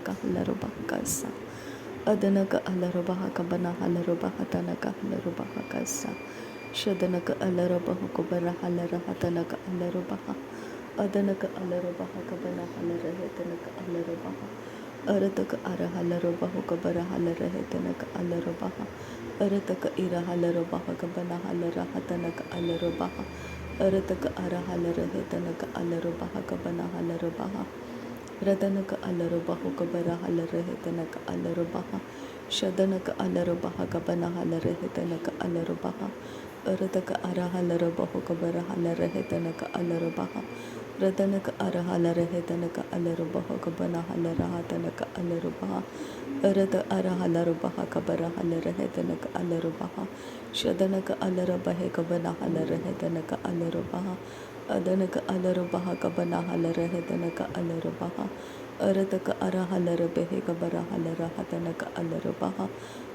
tanaka halarubaha sa. Adanaka alarubaha kabana halarubaha tanaka halarubaha kasa. Shadanaka alarabaha kubara halaraha tanaka alarubaha. Adanaka alarubaha kabana halarahe tanaka alarubaha. Arataka ara halarubaha kabara halarahe tanaka alarubaha. Arataka ira halarubaha kabana halaraha tanaka alarubaha. Arataka ara halarahe tanaka alarubaha kabana halarubaha. Radanaka alarubaha kabara halarahe tanaka alarubaha. Shadanaka alarubaha kabana halarahe tanaka alarubaha. Arataka ara halarabaha kabara halarahe tanaka alarubaha. Radanaka ara halarahe tanaka alarubaha kabana halaraha tanaka alarubaha. Arata ara halarubaha kabara halarahe tanaka alarubaha. Shadanaka alarabahe kabana halarahe tanaka alarubaha. Adanaka alarubaha kabana halarahe tanaka alarubaha. Arataka ara halarabahe kabara halaraha tanaka alarubaha.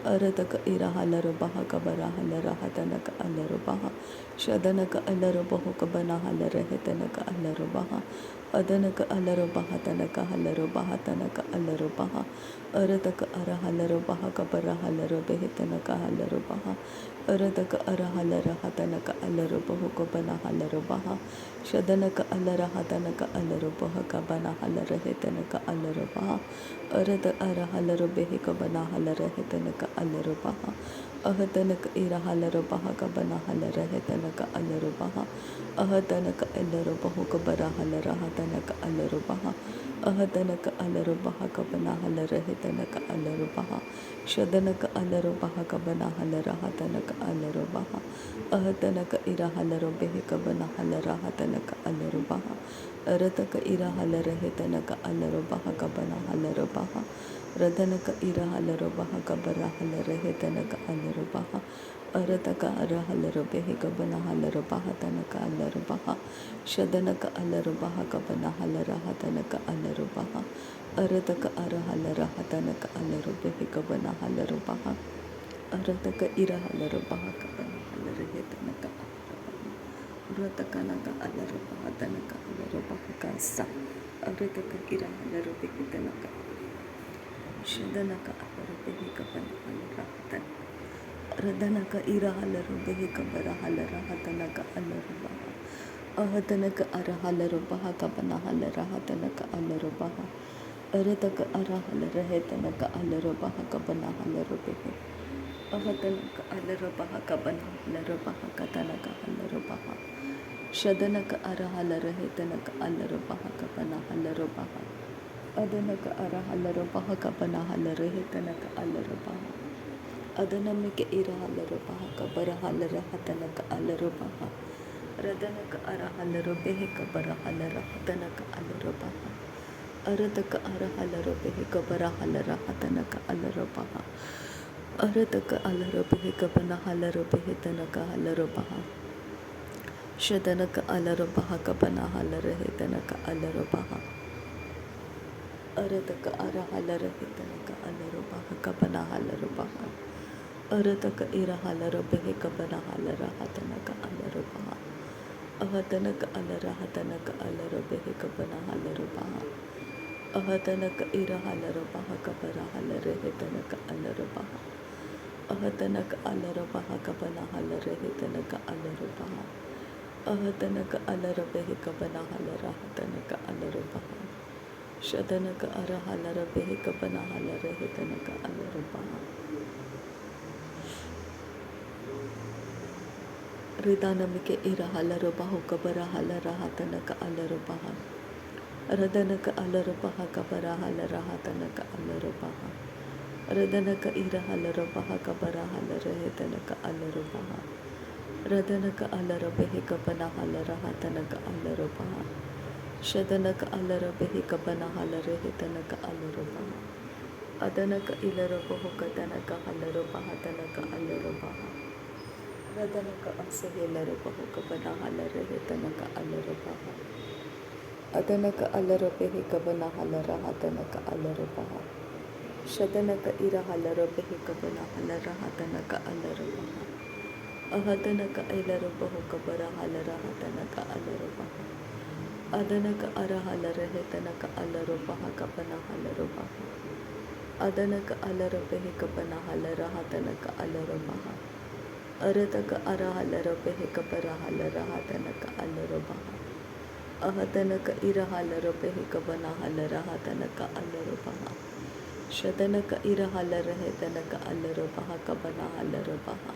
Arataka ira halarabaha kabara halaraha tanaka alarubaha. Shadanaka alarabahu kabana halarahe tanaka alarubaha. Adanaka alarabaha tanaka halarabaha tanaka alarubaha. Arataka ara halarabaha kabara halarabahe tanaka halarabaha. Arataka ara halaraha tanaka alarabahu kabana halarabaha. Shadanaka alaraha tanaka alarabaha kabana halarahe tanaka alarabaha. Arata ara halarabahe kabana halarahe tanaka alarabaha. Ahatanaka ira halarabaha kabana halarahe tanaka alarabaha. Ahatanaka alarabahu kabara halaraha tanaka alarabaha. Ahatanaka alarabaha kabana halarahe tanaka alarabaha. Shadanaka alarabaha kabana halaraha tanaka alarabaha. Ahatanaka ira halarabahe kabana halaraha tanaka alarabaha. Arataka ira halarahe tanaka alarabaha kabana halarabaha. Radanaka ira halarabaha kabara halarahe tanaka alarabaha. Arataka ara halarabahe kabana halarabaha tanaka alarabaha. Shadanaka alarabaha kabana halaraha tanaka alarabaha. Arataka ara halaraha tanaka alarabahe kabana halarabaha. Arataka ira halarabaha kabana halarahe tanaka alarabaha. Ratakanaka alarabaha tanaka alarabaha kasa. Arataka ira halarabahe tanaka Shadanaka alarabahe kabana halaraha tanaka. Radanaka ira halarabahe kabara halaraha tanaka alarabaha. Ahatanaka ara halarabaha kabana halaraha tanaka alarabaha. Arataka ara halarahe tanaka alarabaha kabana halarabahe. Ahatanaka alarabaha kabana halarabaha katanaka halarabaha. Shadanaka ara halarahe tanaka alarabaha kabana halarabaha. Adanaka ara halarabaha kabana halarahe tanaka alarabaha. Adanamike ira halarabaha kabara halaraha tanaka alarabaha. Radanaka ara halarabahe kabara halaraha tanaka alarabaha. Arataka ara halarabahe kabara halaraha tanaka alarabaha. Arataka alarabahe kabana halarabahe tanaka alarabaha. Shadanaka alarabaha kabana halarahe tanaka alarabaha. Arataka ara halarahe tanaka alarabaha kabana halarabaha. Arataka ira halarabahe kabana halaraha tanaka alarabaha. Ahatanaka alaraha tanaka alarabahe kabana halarabaha. Ahatanaka ira halarabaha kabara halarahe tanaka alarabaha. Ahatanaka alarabaha kabana halarahe tanaka alarabaha. Ahatanaka alarabahe kabana halaraha tanaka alarabaha. Shadanaka ara halarabahe kabana halarahe tanaka alarabaha. Ridanamike ira halarabahu kabara halaraha tanaka alarabaha. Radanaka alarabaha kabara halaraha tanaka alarabaha. Radanaka ira halarabaha kabara halarahe tanaka alarabaha. Radanaka alarabahe kabana halaraha tanaka alarabaha. Shadanaka alarabahe kabana halarahe tanaka alarabaha. Adanaka ilarabahu katanaka halarabaha tanaka alarabaha. Radanaka asahe larabahu kabana halarahe tanaka alarabaha. Adanaka alarabahe kabana halaraha tanaka alarabaha. Shadanaka ira halarabahe kabana halaraha tanaka alarabaha. Ahatanaka ilarabahu kabara halaraha tanaka alarabaha. Adanaka ara halarahe tanaka alarabaha kabana halarabaha. Adanaka alarabehe kabana halara hatanaka alarabaha. Arataka arahalarabehe kabara halara hatanaka alarabaha. Ahatanaka irahalarabehe kabana halara hatanaka alarabaha. Shadanaka irahalarahe tanaka alarabaha kabana halarabaha.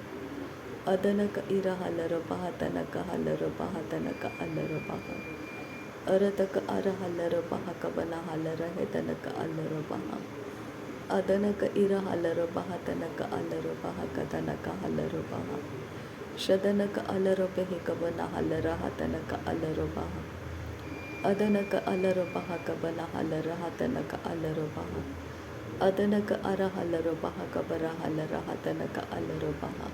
Adanaka irahalarabaha tanaka halarabaha tanaka alarabaha. Arataka arahalarabaha kabana halarahe tanaka alarabaha. Adanaka irahalarabaha tanaka alarabaha katanaka halarabaha. Shadanaka alarabehe kabana halaraha tanaka alarabaha. Adanaka alarabaha kabana halaraha tanaka alarabaha. Adanaka arahalarabaha kabara halaraha tanaka alarabaha.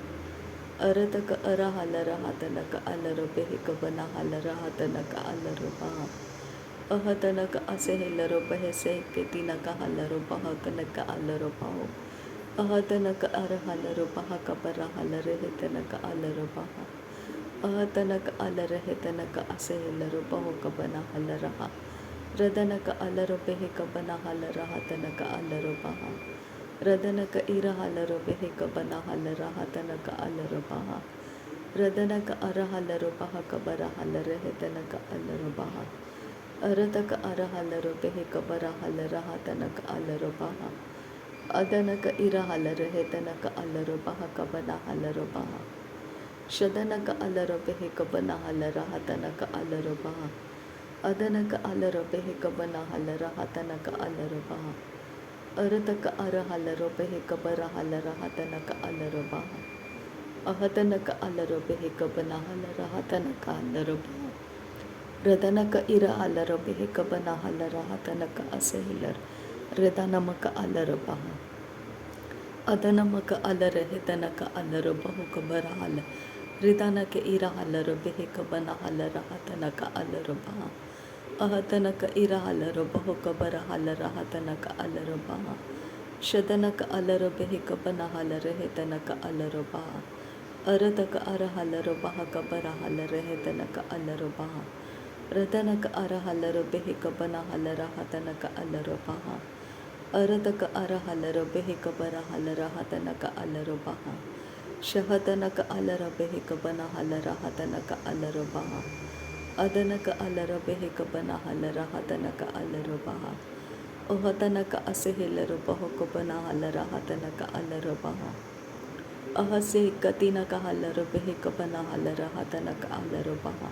Arataka arahalaraha tanaka alarabehe kabana halaraha tanaka alarabaha. Ahatanaka asehilarabahe seketinaka halarabaha tanaka alarabaha. Ahatanaka arahalarabaha kabara halarehe tanaka alarabaha. Ahatanaka alarahe tanaka asehilarabaha kabana halaraha. Radanaka alarabehe kabana halaraha tanaka alarabaha. Radanaka irahalarabehe kabana halaraha tanaka alarabaha. Radanaka arahalarabaha kabara halarehe tanaka alarabaha. Arataka arahalarabehe kabara halaraha tanaka alarabaha. Adanaka irahalarahe tanaka alarabaha kabana halarabaha. Shadanaka alarabehe kabana halaraha tanaka alarabaha. Adanaka alarabehe kabana halaraha tanaka alarabaha. Arataka arahalarabehe kabara halaraha tanaka alarabaha. Ahatanaka alarabehe kabana halaraha tanaka alarabaha. Radanaka irahalarabehe kabana halaraha tanaka asehilar. Radanamaka alarabaha. Adanamaka alarahe tanaka alarabahu kabara hala. Ridanaka irahalarabehe kabana halaraha tanaka alarabaha. Ahatanaka irahalarabahu kabara halaraha tanaka alarabaha. Shadanaka alarabehe kabana halarahe tanaka alarabaha. Arataka arahalarabaha kabara halarahe tanaka alarabaha. Radanaka arahalarabehe kabana halaraha tanaka alarabaha. Arataka arahalarabehe kabara halaraha tanaka alarabaha. Shahatanaka alarabehe kabana halaraha tanaka alarabaha. Adanaka alarabehe kabana halaraha tanaka alarabaha. Ohatanaka asehilarabaha kabana halaraha tanaka alarabaha. Ahase katinaka halarabehe kabana halaraha tanaka alarabaha.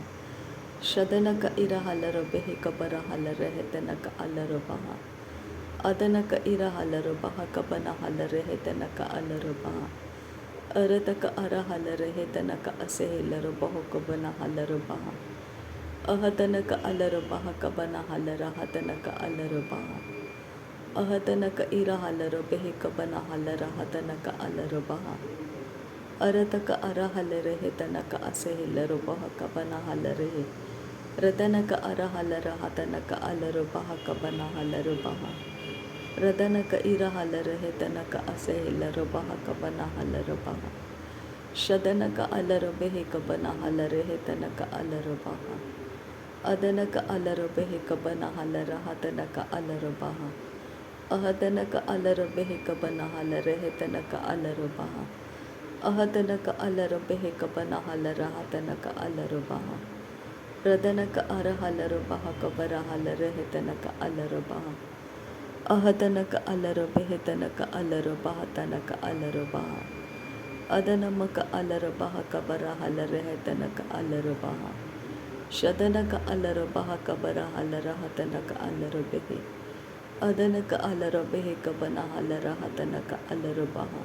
Shadanaka irahalarabehe kabara halarahe tanaka alarabaha. Adanaka irahalarabaha kabana halarahe tanaka alarabaha. Arataka arahalarahe tanaka asehilarabaha kabana halarabaha. Ahatanaka alarabaha kabana halaraha tanaka alarabaha. Ahatanaka irahalarabehe kabana halaraha tanaka alarabaha. Arataka arahalarahe tanaka asehilarabaha kabana halarahe. Radanaka arahalaraha tanaka alarabaha kabana halarabaha. Radanaka irahalarahe tanaka asehilarabaha kabana halarabaha. Shadanaka alarabehe kabana halarahe tanaka alarabaha. Adanaka alarabehe kabana halaraha tanaka alarabaha. Ahatanaka alarabehe kabana halarahe tanaka alarabaha. Ahatanaka alarabehe kabana halaraha tanaka alarabaha. Radanaka arahalarabaha kabara halarahe tanaka alarabaha. Ahatanaka alarabehe tanaka alarabaha tanaka alarabaha. Adanamaka alarabaha kabara halarahe tanaka alarabaha. Shadanaka alarabaha kabara halaraha tanaka alarabehe. Adanaka alarabehe kabana halaraha tanaka alarabaha.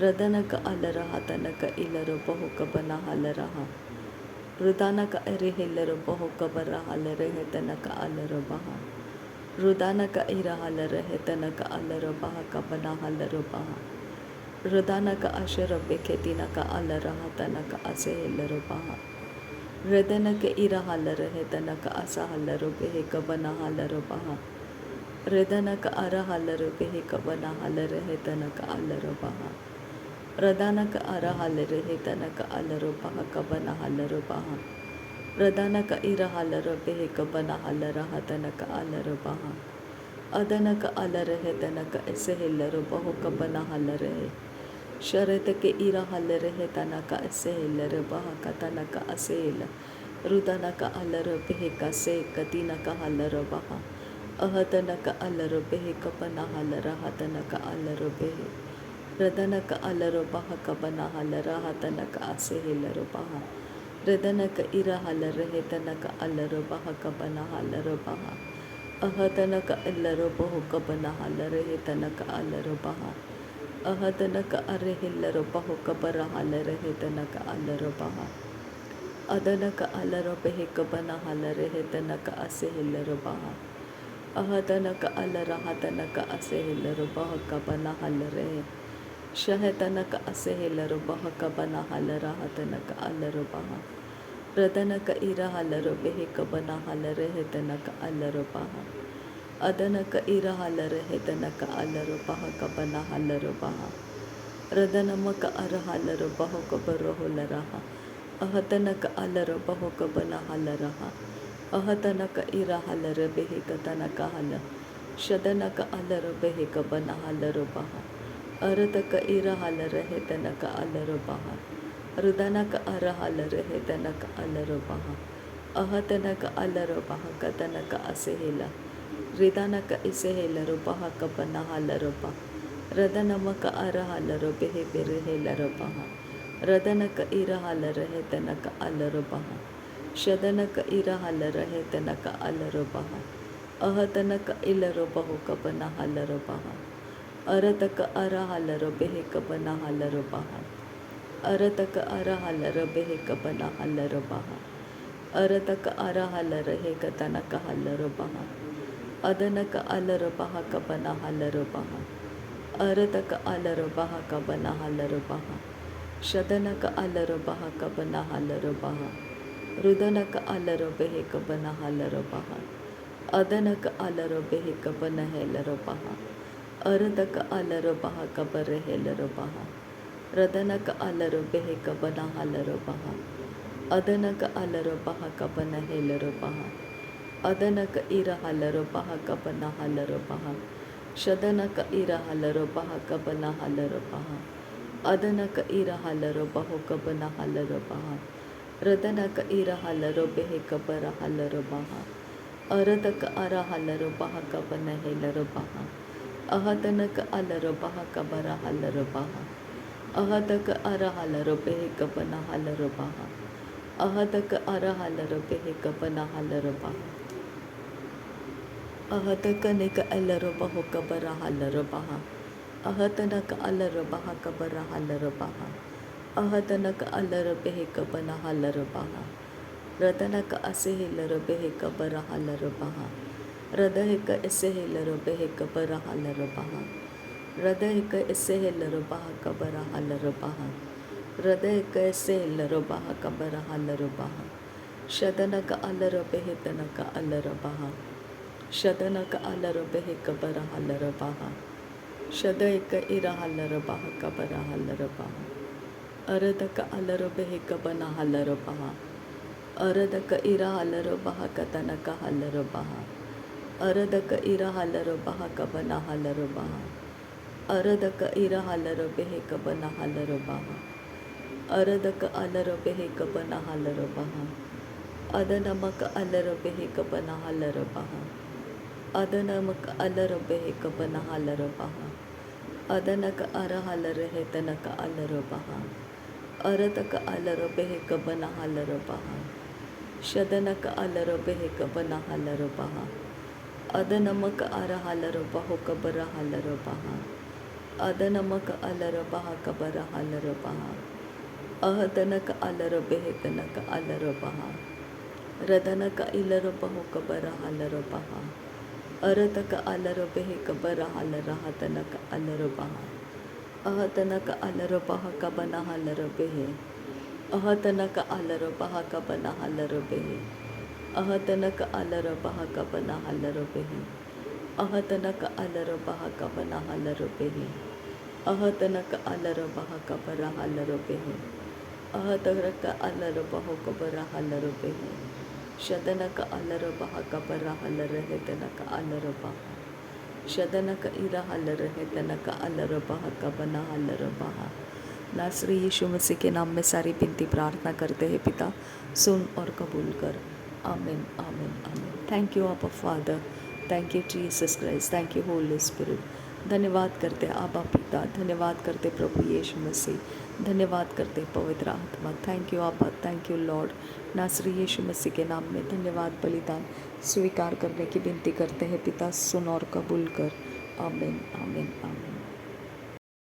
Radanaka alaraha tanaka ilarabahu kabana halaraha. Rudanaka erihilarabahu kabara halarahe tanaka alarabaha. Rudanaka irahalarahe tanaka alarabaha kabana halarabaha. Rudanaka asharabeketinaka alaraha tanaka asehilarabaha. Radanaka irahalarahe tanaka asahalarabehe kabana halarabaha. Radanaka arahalarabehe kabana halarahe tanaka alarabaha. Radanaka arahalarahe tanaka alarabaha kabana halarabaha. Radanaka irahalarabehe kabana halaraha tanaka alarabaha. अदनक अलरहे तनक ऐसे healer बहु कबना हलरहे शरत के इरा हलरहे तनक ऐसे healer बह कतनक असेल रुदनक अलर बेह से कतिनक हलर बह अहतनक अलर बेह कबना हलर हतनक अलर बेह रदनक अलर बह कबना हलर हतनक असे हिलर बह रदनक इरा हलरहे तनक अलर बह कबना हलर बह अहतनक अलर बहु कबना हलरहे तनक अलर बह अहतनक अरहिलर बहु कबर हलरहे तनक अलर बह अदनक अलर बेह कबना हलरहे तनक असे हिलर बह अहतनक अलर हतनक असे हिलर बह कबना हलरहे शहतनक असे हिलर बह कबना हलर हतनक अलर बह रदनक इरा हलर बेह कबना हलरहे तनक अलर बह अदनक इरा हलरहे तनक अलर बह कबना हलर बह रदनमक अर हलर बह कबर होलरहा अहतनक अलर बह कबना हलरहा अहतनक इरा हलर बेह कतनक हल शदनक अलर बेह कबना हलर बह अरतक इरा हलरहे तनक अलर बह रुदनक अर हलरहे तनक अलर बह अहतनक अलर बह कतनक असेहिला रिदनक इसेहिलर बह कबना हलर बह रदनमक अर हलर बेह बिरहेलर बह रदनक इरा हलरहे तनक अलर बह शदनक इरा हलरहे तनक अलर बह अहतनक इलर बहु कबना हलर बह अरतक अर हलर बेह कबना हलर बह अरतक अर हलर बेह कबना हलर बह अरतक अर हलर हे कतनक हलर बह अदनक अलर बह कबना हलर बह अरतक अलर बह कबना हलर बह शदनक अलर बह कबना हलर बह रुदनक अलर बेह कबना हलर बह अदनक अलर बेह कबना हेलर बह अरतक अलर बह कबर हेलर बह रदनक अलर बेह कबना हलर बह अदनक अलर बह कबना हेलर बह अदनक इरा हलर बह कबना हलर बह शदनक इरा हलर बह कबना हलर बह अदनक इरा हलर बहु कबना हलर बह रदनक इरा हलर बेह कबर हलर बह अरतक अर हलर बह कबना हेलर बह अहतनक अलर बह कबर हलर बह अहतक अर हलर बेह कबना हलर बह अहतक अर हलर बेह कबना हलर बह अहतक निक अलर बहु कबर हलर बह अहतनक अलर बह कबर हलर बह अहतनक अलर बेह कबना हलर बह रदनक असे हिलर बेह कबर हलर बह रदहिक इसे हिलर बेह कबर हलर बह रदहिक इसे हिलर बह कबर हलर बह रदहिक इसे हिलर बह कबर हलर बह शदनक अलर बेह तनक अलर बह शदनक अलर बेह कबर हलर बह शदहिक इरा हलर बह कबर हलर बह अरदक अलर बेह कबना हलर बह अरदक इरा हलर बह कतनक हलर बह अरदक इरा हलर बह कबना हलर बह अरदक इरा हलर बेह कबना हलर बह अरदक अलर बेह कबना हलर बह अदनमक अलर बेह कबना हलर बह अदनमक अलर बेह कबना हलर बह अदनक अर हलर हे तनक अलर बह अरदक अलर बेह कबना हलर बह शदनक अलर बेह कबना हलर बह अदनमक अर हलर बहु कबर हलर बह अदनमक अलर बह कबर हलर बह अहतनक अलर बेह तनक अलर बह रदनक इलर बहु कबर हलर बह अरतक अलर बेह कबर हलर हतनक अलर बह अहतनक अलर बह कबना हलर बेह अहतनक अलर बह कबना हलर बेह अहतनक अलर बह कबना हलर बेह अहतनक अलर बह कबना हलर बेह अहतनक अलर बह कबर हलर बेह अहतनक अलर बहु कबर हलर बेह शदनक अलर बह कबर हलर हेतनक अलर बह शदनक इरा हलर है तनक अलर बहा कबना हलर बहा। नासरी यीशु मसीह के नाम में सारी विनती प्रार्थना करते हैं पिता, सुन और कबूल कर। आमीन आमीन आमीन। थैंक यू आबा father, thank you Jesus Christ, thank you Holi spirit. धन्यवाद करते आबा पिता, धन्यवाद करते प्रभु यीशु मसीह, धन्यवाद करते पवित्र आत्मा। थैंक यू आबा, थैंक यू लॉर्ड। नासरी यीशु मसीह के नाम में धन्यवाद बलिदान स्वीकार करने की विनती करते हैं पिता, सुन और कबूल कर। आमीन आमीन आमीन।